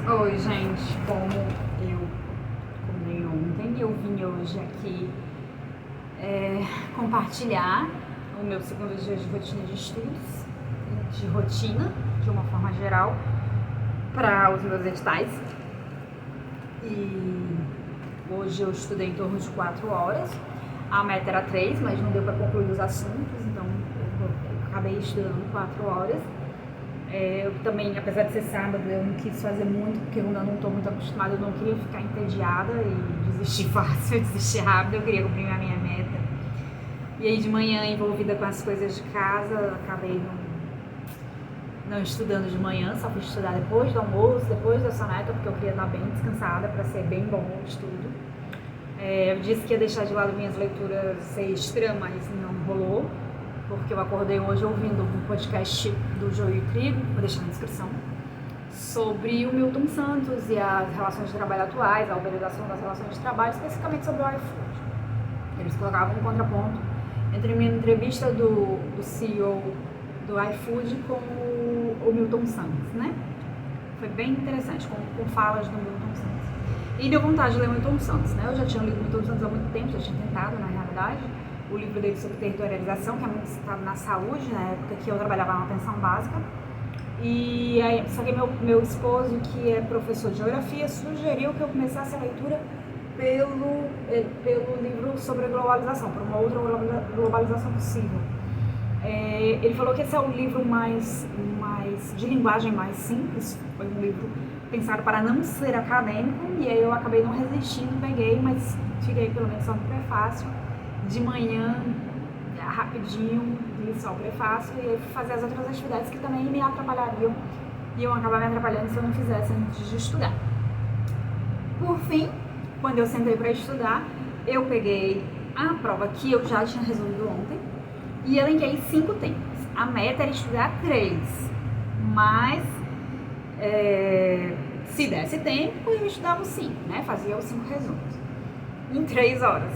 Oi, gente. Como eu comi ontem, eu vim hoje aqui compartilhar o meu segundo dia de rotina de estudos, de rotina, de uma forma geral, para os meus editais. E hoje eu estudei em torno de 4 horas. A meta era 3, mas não deu para concluir os assuntos, então eu acabei estudando 4 horas. Eu também, apesar de ser sábado, eu não quis fazer muito, porque eu ainda não estou muito acostumada, eu não queria ficar entediada e desistir fácil, desistir rápido, eu queria cumprir a minha meta. E aí de manhã, envolvida com as coisas de casa, acabei não estudando de manhã, só fui estudar depois do almoço, depois da soneca, porque eu queria estar bem descansada para ser bem bom o estudo. Eu disse que ia deixar de lado minhas leituras extra, mas não rolou, porque eu acordei hoje ouvindo um podcast do Joio e Trigo, vou deixar na descrição, sobre o Milton Santos e as relações de trabalho atuais, a uberização das relações de trabalho, especificamente sobre o iFood. Eles colocavam um contraponto entre uma entrevista do CEO do iFood com o Milton Santos, né? Foi bem interessante, com falas do Milton Santos. E deu vontade de ler o Milton Santos, né? Eu já tinha lido o Milton Santos há muito tempo, já tinha tentado, na realidade, o livro dele sobre territorialização, que é muito citado na saúde, na época que eu trabalhava na atenção básica. E aí, só que meu esposo, que é professor de geografia, sugeriu que eu começasse a leitura pelo livro sobre a globalização, por uma outra globalização possível. Ele falou que esse é o livro mais de linguagem mais simples, foi um livro pensado para não ser acadêmico, e aí eu acabei não resistindo, peguei, mas tirei pelo menos só no prefácio. De manhã, rapidinho, li só o prefácio e fui fazer as outras atividades que também me atrapalhariam e iam acabar me atrapalhando se eu não fizesse antes de estudar. Por fim, quando eu sentei para estudar, eu peguei a prova que eu já tinha resolvido ontem e elenquei 5 temas. A meta era estudar 3, mas se desse tempo, eu estudava os 5, né? Fazia os 5 resumos em 3 horas.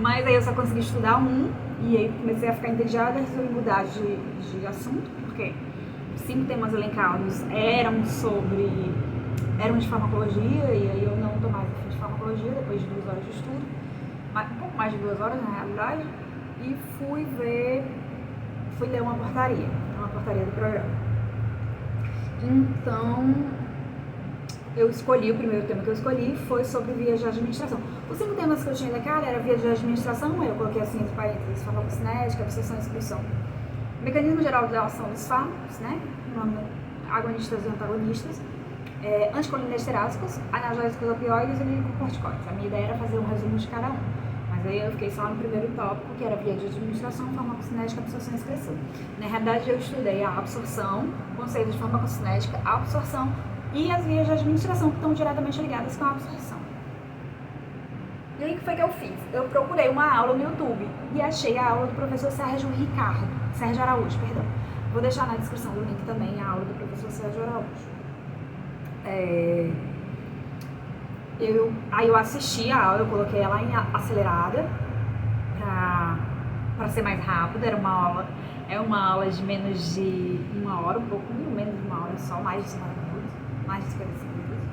Mas aí eu só consegui estudar um, e aí comecei a ficar entediada, resolvi mudar de assunto, porque os 5 temas elencados eram de farmacologia, e aí eu não estou mais afim de farmacologia, depois de 2 horas de estudo, um pouco mais de 2 horas na realidade, e fui ler uma portaria do programa. Então, o primeiro tema que eu escolhi foi sobre vias de administração. Os 5 temas que eu tinha na cara era vias de administração, eu coloquei assim os parênteses, farmacocinética, absorção e excreção, mecanismo geral de ação dos fármacos, né, agonistas e antagonistas, anticolinesteráticos, analgésicos opioides e glicocorticoides. A minha ideia era fazer um resumo de cada um, mas aí eu fiquei só no primeiro tópico, que era via de administração, farmacocinética, absorção e excreção. Na realidade, eu estudei a absorção, conceito de farmacocinética, a absorção e as vias de administração, que estão diretamente ligadas com a absorção. E aí, o que foi que eu fiz? Eu procurei uma aula no YouTube e achei a aula do professor Sérgio Araújo, perdão. Vou deixar na descrição do link também a aula do professor Sérgio Araújo. Aí eu assisti a aula, eu coloquei ela em acelerada para ser mais rápida. É uma aula de menos de 1 hora, um pouco menos de 1 hora só, mais de 50 minutos, mais de 55 minutos.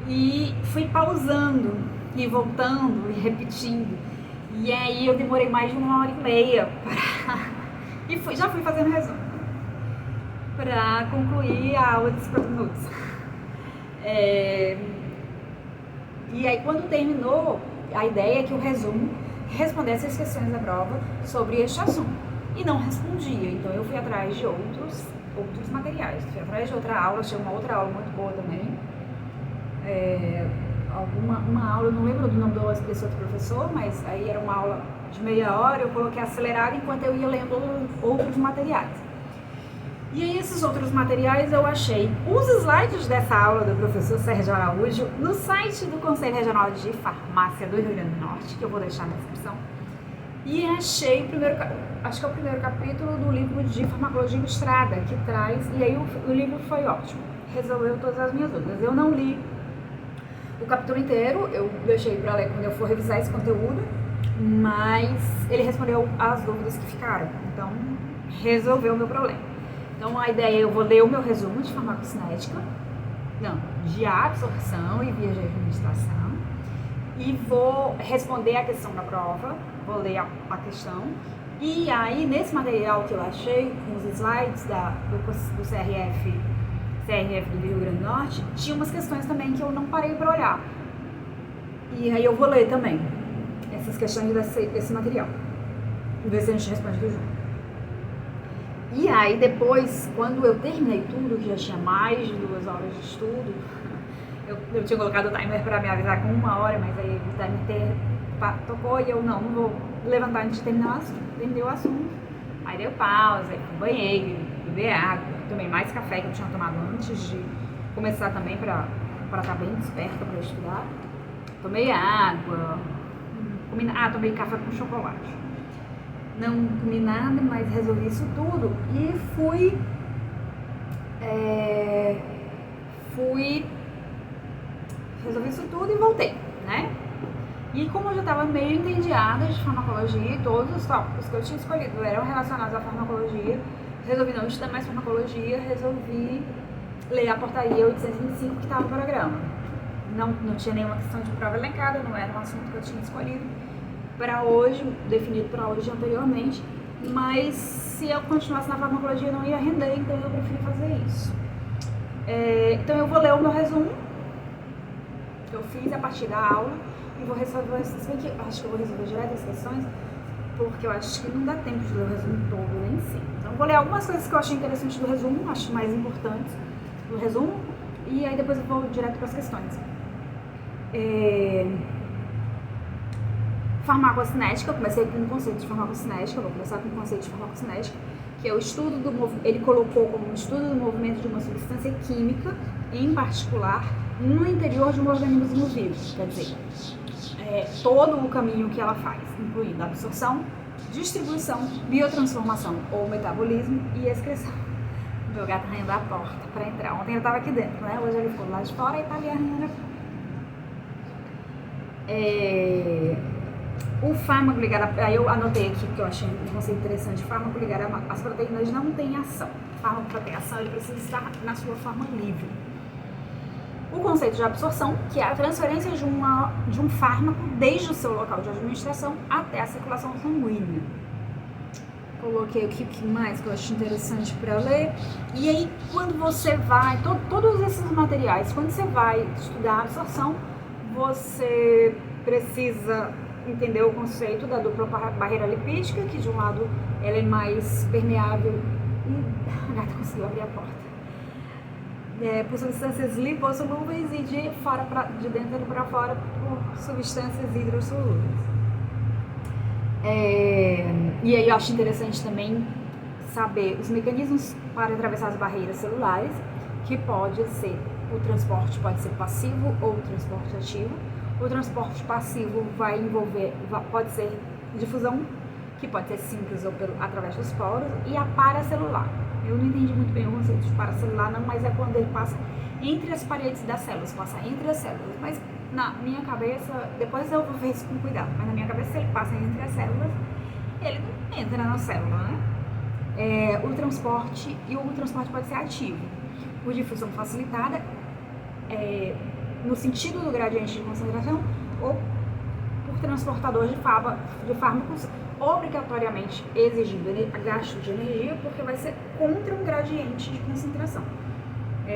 E fui pausando e voltando e repetindo. E aí eu demorei mais de 1 hora e meia e já fui fazendo resumo para concluir a aula de 50 minutos. E aí, quando terminou, a ideia é que o resumo respondesse as questões da prova sobre este assunto. E não respondia, então eu fui atrás de outros materiais. Fui atrás de outra aula, achei uma outra aula muito boa também. Uma aula, eu não lembro do nome desse outro professor, mas aí era uma aula de meia hora, eu coloquei acelerado enquanto eu ia lendo outros materiais. E aí, esses outros materiais eu achei os slides dessa aula do professor Sérgio Araújo no site do Conselho Regional de Farmácia do Rio Grande do Norte, que eu vou deixar na descrição. E achei acho que é o primeiro capítulo do livro de farmacologia ilustrada, que traz, e aí o livro foi ótimo, resolveu todas as minhas dúvidas. Eu não li o capítulo inteiro, eu deixei para ler quando eu for revisar esse conteúdo, mas ele respondeu as dúvidas que ficaram, então resolveu o meu problema. Então a ideia é eu vou ler o meu resumo de farmacocinética, não, de absorção e vias de administração, e vou responder a questão da prova, vou ler a questão, e aí nesse material que eu achei, com os slides do CRF do Rio Grande do Norte, tinha umas questões também que eu não parei para olhar, e aí eu vou ler também essas questões desse material, ver se a gente responde tudo junto. E aí depois, quando eu terminei tudo, que já tinha mais de 2 horas de estudo, eu tinha colocado o timer para me avisar com 1 hora, mas aí o timer tocou e eu não vou levantar antes de terminar o assunto. Terminei o assunto, aí deu pausa, aí fui no banheiro, beber água, tomei mais café que eu tinha tomado antes de começar também para estar bem desperta para estudar. Tomei água, tomei café com chocolate. Não comi nada, mas resolvi isso tudo e fui resolvi isso tudo e voltei, né? E como eu já estava meio entediada de farmacologia, todos os tópicos que eu tinha escolhido eram relacionados à farmacologia, resolvi não estudar mais farmacologia, resolvi ler a portaria 825 que estava no programa. Não tinha nenhuma questão de prova elencada, não era um assunto que eu tinha escolhido para hoje, definido para hoje anteriormente, mas se eu continuasse na farmacologia não ia render, então eu preferi fazer isso. Então eu vou ler o meu resumo que eu fiz a partir da aula e vou resolver essas aqui. Acho que eu vou resolver direto as questões, porque eu acho que não dá tempo de ler o resumo todo nem sim. Então eu vou ler algumas coisas que eu achei interessantes do resumo, acho mais importantes do resumo, e aí depois eu vou direto para as questões. Farmacocinética, eu comecei com o conceito de farmacocinética, vou começar com o conceito de farmacocinética, que é o estudo do movimento, ele colocou como um estudo do movimento de uma substância química, em particular, no interior de um organismo vivo, quer dizer, todo o caminho que ela faz, incluindo absorção, distribuição, biotransformação ou metabolismo e excreção. Meu gato arranhando a porta para entrar. Ontem ele estava aqui dentro, né? Hoje ele ficou lá de fora e tá ali arranhando a porta. O fármaco ligado, aí eu anotei aqui porque eu achei um conceito interessante, fármaco ligado às proteínas não tem ação. O fármaco para ter ação, ele precisa estar na sua forma livre. O conceito de absorção, que é a transferência de um fármaco desde o seu local de administração até a circulação sanguínea. Coloquei aqui o que mais que eu acho interessante para ler. E aí, quando você vai, todos esses materiais, quando você vai estudar a absorção, você precisa entender o conceito da dupla barreira lipídica, que de um lado ela é mais permeável e a gata conseguiu abrir a porta. Por substâncias lipossolúveis e de dentro para fora por substâncias hidrossolúveis. E aí eu acho interessante também saber os mecanismos para atravessar as barreiras celulares, que pode ser, o transporte pode ser passivo ou o transporte ativo. O transporte passivo pode ser difusão, que pode ser simples ou através dos poros, e a paracelular. Eu não entendi muito bem o conceito de paracelular não, mas é quando ele passa entre as paredes das células, passa entre as células. Mas na minha cabeça, depois eu vou ver isso com cuidado, mas na minha cabeça ele passa entre as células, ele não entra na célula, né? O transporte pode ser ativo, por difusão facilitada, no sentido do gradiente de concentração, ou por transportador de fármacos, obrigatoriamente exigindo gasto de energia, porque vai ser contra um gradiente de concentração.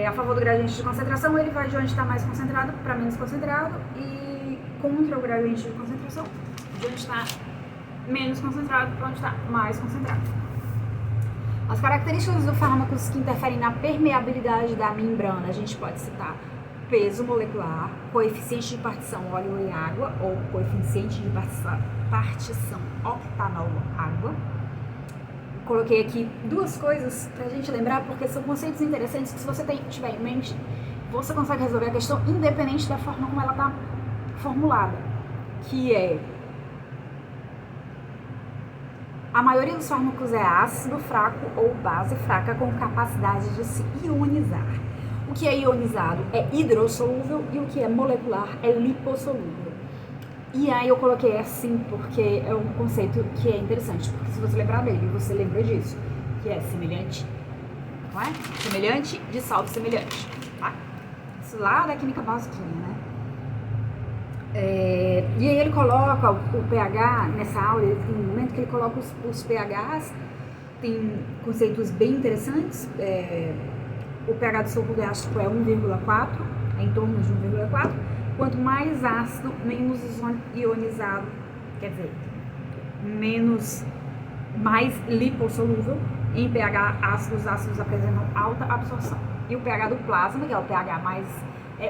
A favor do gradiente de concentração, ele vai de onde está mais concentrado para menos concentrado, e contra o gradiente de concentração, de onde está menos concentrado para onde está mais concentrado. As características dos fármacos que interferem na permeabilidade da membrana, a gente pode citar peso molecular, coeficiente de partição óleo e água, ou coeficiente de partição octanol-água. Coloquei aqui duas coisas pra gente lembrar, porque são conceitos interessantes que, se você tiver em mente, você consegue resolver a questão independente da forma como ela está formulada, que é: a maioria dos fármacos é ácido fraco ou base fraca com capacidade de se ionizar. O que é ionizado é hidrossolúvel e o que é molecular é lipossolúvel. E aí eu coloquei assim porque é um conceito que é interessante, porque se você lembrar dele, você lembra disso, que é semelhante não é? Semelhante dissolve semelhante, tá? Isso lá da química basiquinha, né? E aí ele coloca o pH nessa aula, tem um momento que ele coloca os pHs, tem conceitos bem interessantes. O pH do suco gástrico é 1,4, é em torno de 1,4. Quanto mais ácido, menos ionizado, quer dizer, mais lipossolúvel. Em pH ácido, os ácidos apresentam alta absorção. E o pH do plasma, que é o pH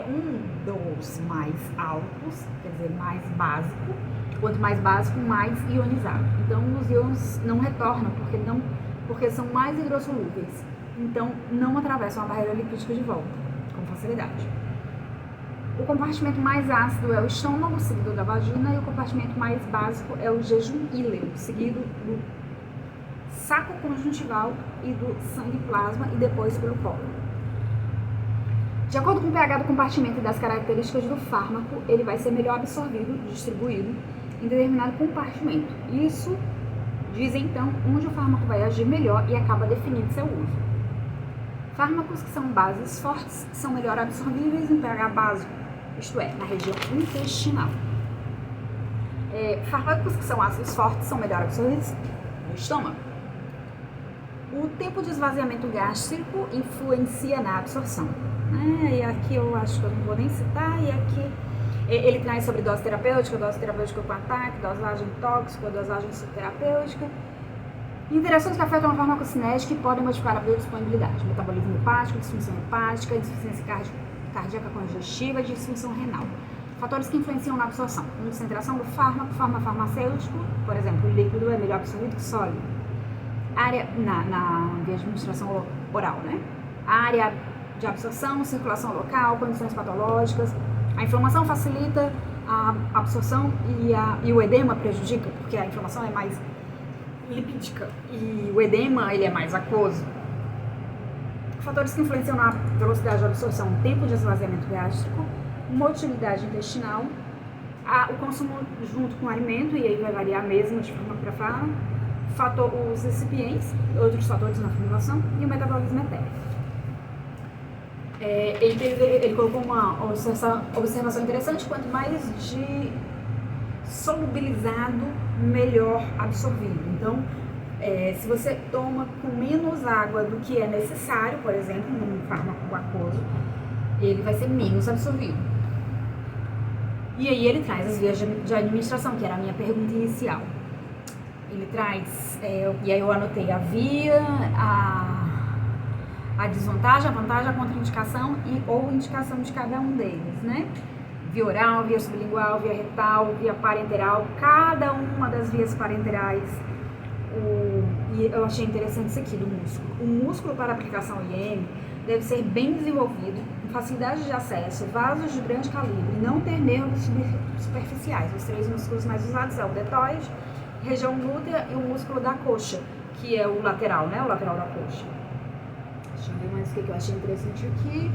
um dos mais altos, quer dizer, mais básico. Quanto mais básico, mais ionizado. Então, os íons não retornam, porque são mais hidrossolúveis. Então, não atravessam a barreira lipídica de volta, com facilidade. O compartimento mais ácido é o estômago, seguido da vagina, e o compartimento mais básico é o jejum íleo, seguido do saco conjuntival e do sangue plasma, e depois pelo colo. De acordo com o pH do compartimento e das características do fármaco, ele vai ser melhor absorvido, distribuído em determinado compartimento. Isso diz então onde o fármaco vai agir melhor e acaba definindo seu uso. Fármacos que são bases fortes são melhor absorvíveis em pH básico, isto é, na região intestinal. Fármacos que são ácidos fortes são melhor absorvidos no estômago. O tempo de esvaziamento gástrico influencia na absorção. E aqui eu acho que eu não vou nem citar, e aqui ele traz sobre dose terapêutica com ataque, dosagem tóxica, dosagem subterapêutica. Interações que afetam a farmacocinética e podem modificar a biodisponibilidade, metabolismo hepático, disfunção hepática, insuficiência cardíaca congestiva e disfunção renal. Fatores que influenciam na absorção: concentração do fármaco, farmacêutico, por exemplo, o líquido é melhor absorvido que sólido. Área na via de administração oral, né? A área de absorção, circulação local, condições patológicas. A inflamação facilita a absorção e o edema prejudica, porque a inflamação é mais lipídica e o edema ele é mais aquoso. Fatores que influenciam na velocidade de absorção: tempo de esvaziamento gástrico, motilidade intestinal, o consumo junto com o alimento, e aí vai variar mesmo de forma para fármaco, os recipientes, outros fatores na formulação, e o metabolismo etérico. Ele colocou uma observação interessante: quanto mais de solubilizado, melhor absorvido. Então, se você toma com menos água do que é necessário, por exemplo, num fármaco aquoso, ele vai ser menos absorvido. E aí ele traz as vias de administração, que era a minha pergunta inicial. Ele traz, e aí eu anotei a via, a desvantagem, a vantagem, a contraindicação ou indicação de cada um deles, né? Via oral, via sublingual, via retal, via parenteral, cada uma das vias parenterais. E eu achei interessante isso aqui do músculo. O músculo para aplicação IM deve ser bem desenvolvido, com facilidade de acesso, vasos de grande calibre, não ter nervos superficiais. Os 3 músculos mais usados são o deltoide, região glútea e o músculo da coxa, que é o lateral, né? O lateral da coxa. Deixa eu ver mais o que eu achei interessante aqui.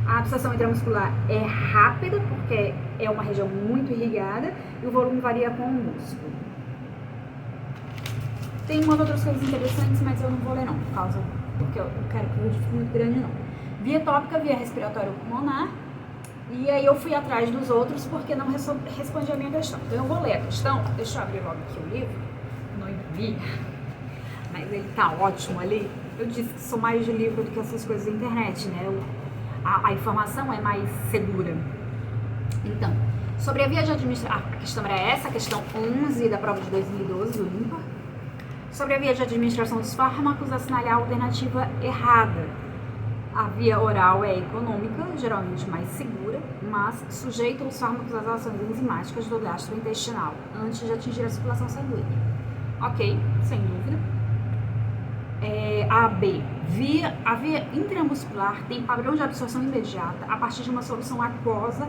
A absorção intramuscular é rápida, porque é uma região muito irrigada, e o volume varia com o músculo. Tem umas outras coisas interessantes, mas eu não vou ler não, porque eu quero que o vídeo fique muito grande não. Via tópica, via respiratória pulmonar, e aí eu fui atrás dos outros porque não respondi a minha questão. Então eu vou ler a questão, deixa eu abrir logo aqui o livro, não imprimi, mas ele tá ótimo ali. Eu disse que sou mais de livro do que essas coisas da internet, né? A informação é mais segura. Então, sobre a via de administração, a questão era essa, a questão 11 da prova de 2012 do IMPA. Sobre a via de administração dos fármacos, assinale a alternativa errada. A via oral é econômica, geralmente mais segura, mas sujeita os fármacos às ações enzimáticas do gastrointestinal antes de atingir a circulação sanguínea. Ok, sem dúvida. A B. A via intramuscular tem padrão de absorção imediata a partir de uma solução aquosa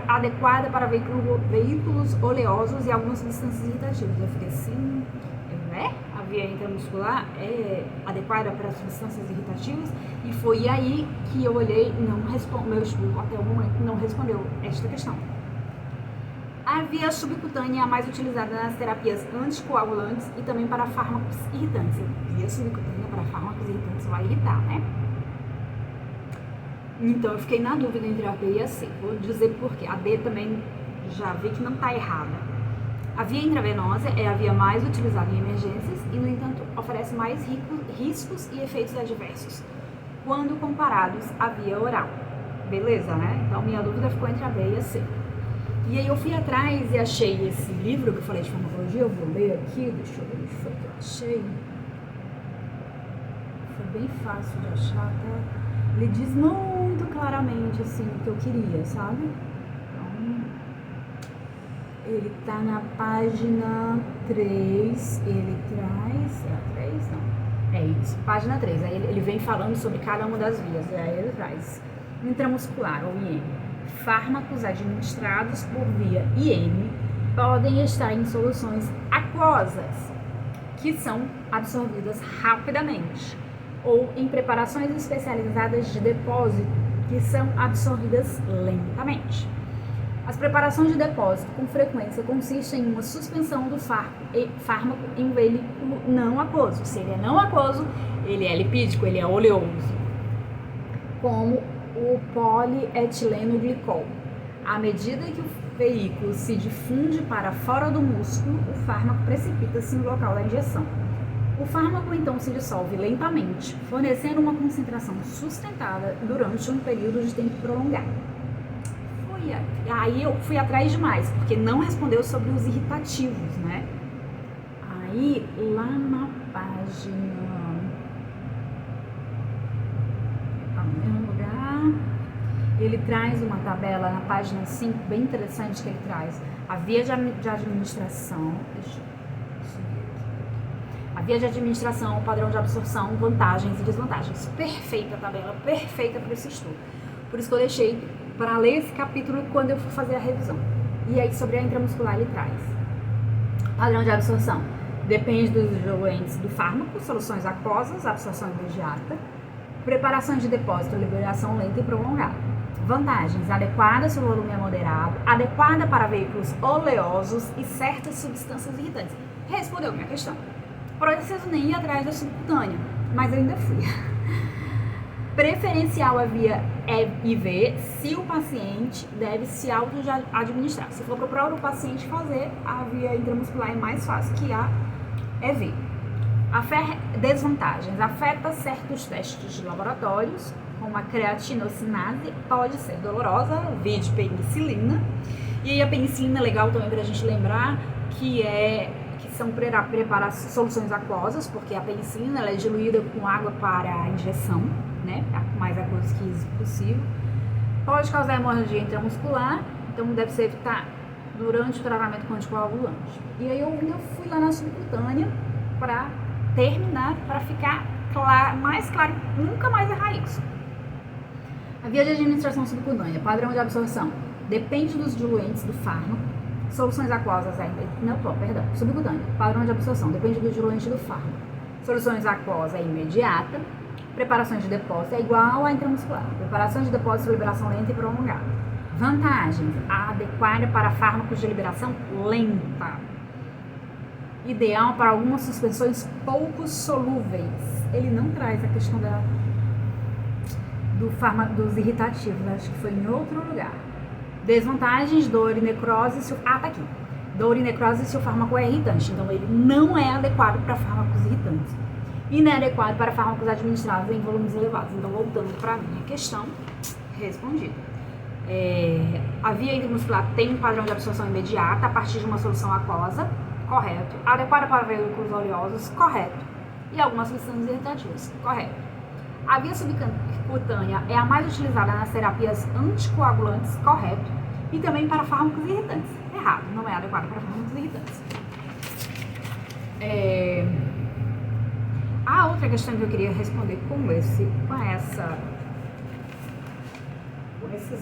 adequada para veículos oleosos e algumas substâncias irritativas. Eu fiquei assim, a via intramuscular é adequada para substâncias irritativas, e foi aí que eu olhei e meu estudo até o momento não respondeu esta questão. A via subcutânea é a mais utilizada nas terapias anticoagulantes e também para fármacos irritantes. Via subcutânea para fármacos irritantes vai irritar, né? Então eu fiquei na dúvida entre a B e a C. Vou dizer por quê. A D também já vi que não está errada. A via intravenosa é a via mais utilizada em emergências e, no entanto, oferece mais riscos e efeitos adversos quando comparados à via oral. Beleza, né? Então minha dúvida ficou entre a B e a C. E aí eu fui atrás e achei esse livro que eu falei de farmacologia, eu vou ler aqui, deixa eu ver onde foi que eu achei. Foi bem fácil de achar, tá? Ele diz muito claramente, assim, o que eu queria, sabe? Então, ele tá na página 3, ele traz... É a 3? Não. É isso, página 3. Aí ele vem falando sobre cada uma das vias, e aí ele traz intramuscular, ou IM. Fármacos administrados por via IM podem estar em soluções aquosas, que são absorvidas rapidamente, ou em preparações especializadas de depósito, que são absorvidas lentamente. As preparações de depósito, com frequência, consistem em uma suspensão do fármaco em um veículo não aquoso. Se ele é não aquoso, ele é lipídico, ele é oleoso, como o polietileno glicol. À medida que o veículo se difunde para fora do músculo, o fármaco precipita-se no local da injeção. O fármaco então se dissolve lentamente, fornecendo uma concentração sustentada durante um período de tempo prolongado. Aí eu fui atrás demais, porque não respondeu sobre os irritativos, né? Aí, lá na página... ele traz uma tabela na página 5, bem interessante que ele traz. A via de administração... Deixa eu subir aqui. A via de administração, o padrão de absorção, vantagens e desvantagens. Perfeita a tabela, perfeita para esse estudo. Por isso que eu deixei para ler esse capítulo quando eu for fazer a revisão. E aí, sobre a intramuscular, ele traz. Padrão de absorção. Depende dos diluentes do fármaco, soluções aquosas, absorção imediata. Preparações de depósito, liberação lenta e prolongada. Vantagens: adequada se o volume é moderado, adequada para veículos oleosos e certas substâncias irritantes. Respondeu minha questão. Preciso nem ir atrás da subcutânea, mas eu ainda fui. Preferencial a via IV se o paciente deve se auto-administrar. Se for para o paciente fazer, a via intramuscular é mais fácil que a EV. Desvantagens: afeta certos testes de laboratórios, como a creatinocinase, pode ser dolorosa, vide penicilina. E aí a penicilina é legal também para a gente lembrar que são soluções aquosas, porque a penicilina ela é diluída com água para a injeção, né, a mais aquosa que possível. Pode causar hemorragia intramuscular, então deve ser evitado durante o tratamento com anticoagulante. E aí eu ainda fui lá na subcutânea para terminar, para ficar mais claro, nunca mais errar isso. A via de administração subcutânea, padrão de absorção, depende dos diluentes do fármaco. Soluções aquosas subcutânea, padrão de absorção, depende do diluente do fármaco. Soluções aquosas é imediata. Preparações de depósito é igual à intramuscular. Preparações de depósito, liberação lenta e prolongada. Vantagens: adequada para fármacos de liberação lenta. Ideal para algumas suspensões pouco solúveis. Ele não traz a questão dos irritativos, acho que foi em outro lugar. Desvantagens: dor e necrose. Tá aqui. Dor e necrose se o fármaco é irritante. Então ele não é adequado para fármacos irritantes. Inadequado para fármacos administrados em volumes elevados. Então, voltando para a minha questão, respondido. A via intramuscular tem um padrão de absorção imediata a partir de uma solução aquosa, correto. Adequada para veículos oleosos, correto. E algumas substâncias irritativas, correto. A via subcutânea é a mais utilizada nas terapias anticoagulantes, correto. E também para fármacos irritantes, errado. Não é adequada para fármacos irritantes. A outra questão que eu queria responder com esses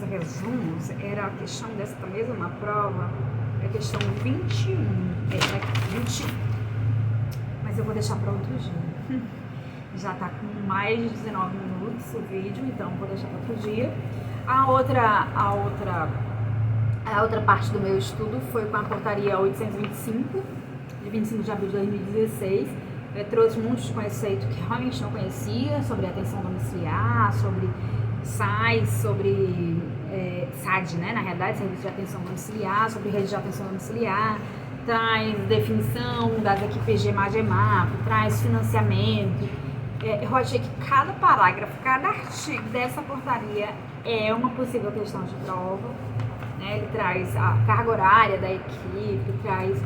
resumos era a questão desta mesma prova, a questão 21, 21. Mas eu vou deixar para outro dia. Já está com mais de 19 minutos o vídeo, então vou deixar para outro dia. A outra parte do meu estudo foi com a portaria 825, de 25 de abril de 2016, trouxe um monte de conceito que realmente não conhecia, sobre atenção domiciliar, sobre SAIS, sobre SAD, né, na realidade, Serviço de Atenção Domiciliar, sobre rede de atenção domiciliar, traz definição das equipes GEMAP, traz financiamento. Eu achei que cada parágrafo, cada artigo dessa portaria é uma possível questão de prova, né? Ele traz a carga horária da equipe, traz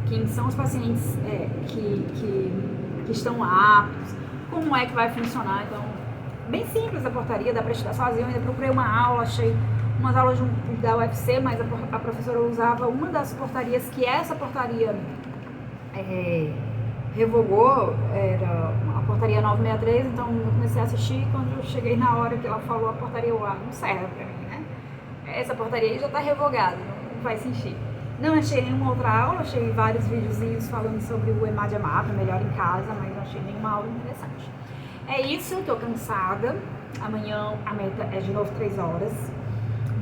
quem são os pacientes que estão aptos, como é que vai funcionar. Então, bem simples a portaria, dá para estudar sozinho. Eu ainda procurei uma aula, achei umas aulas da UFC, mas a professora usava uma das portarias que essa portaria revogou, era a portaria 963, então eu comecei a assistir. Quando eu cheguei na hora que ela falou a portaria, não serve pra mim, né? Essa portaria aí já tá revogada, não faz sentido. Não achei nenhuma outra aula, achei vários videozinhos falando sobre o EMAD-EMAP, melhor em casa, mas não achei nenhuma aula interessante. É isso, eu tô cansada. Amanhã a meta é de novo 3 horas.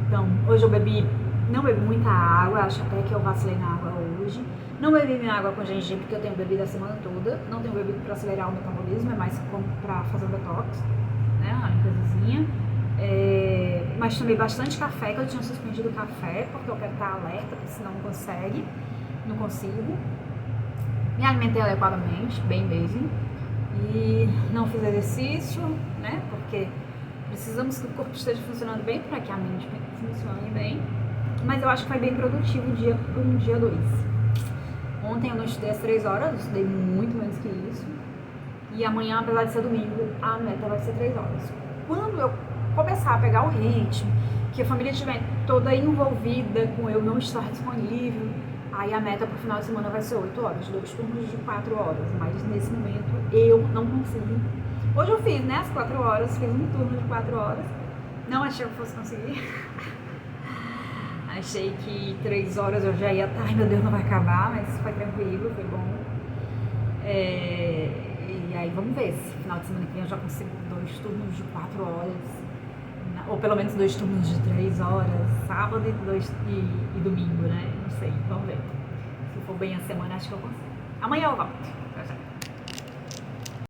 Então, hoje eu não bebi muita água, acho até que eu vacilei na água hoje. Não bebi minha água com gengibre, porque eu tenho bebido a semana toda. Não tenho bebido para acelerar o metabolismo, é mais para fazer um detox, né, uma limpezinha. Mas tomei bastante café, que eu tinha suspendido o café, porque eu quero estar alerta, porque senão não consigo. Me alimentei adequadamente, bem mesmo. E não fiz exercício, né, porque precisamos que o corpo esteja funcionando bem para que a mente funcione bem. Mas eu acho que foi bem produtivo o dia 1, dia 2. Ontem eu não estudei às 3 horas, eu estudei muito menos que isso. E amanhã, apesar de ser domingo, a meta vai ser 3 horas. Quando eu começar a pegar o ritmo, que a família estiver toda envolvida com eu não estar disponível, aí a meta pro final de semana vai ser 8 horas, 2 turnos de 4 horas. Mas nesse momento eu não consigo. Hoje eu fiz, né, as 4 horas, fiz um turno de 4 horas. Não achei que eu fosse conseguir. Achei que 3 horas eu já ia estar, ai meu Deus, não vai acabar, mas foi tranquilo, foi bom. E aí vamos ver se final de semana que vem eu já consigo 2 turnos de 4 horas, ou pelo menos 2 turnos de 3 horas, sábado e domingo, né? Não sei, vamos ver. Se for bem a semana, acho que eu consigo. Amanhã eu volto. Tchau, tchau.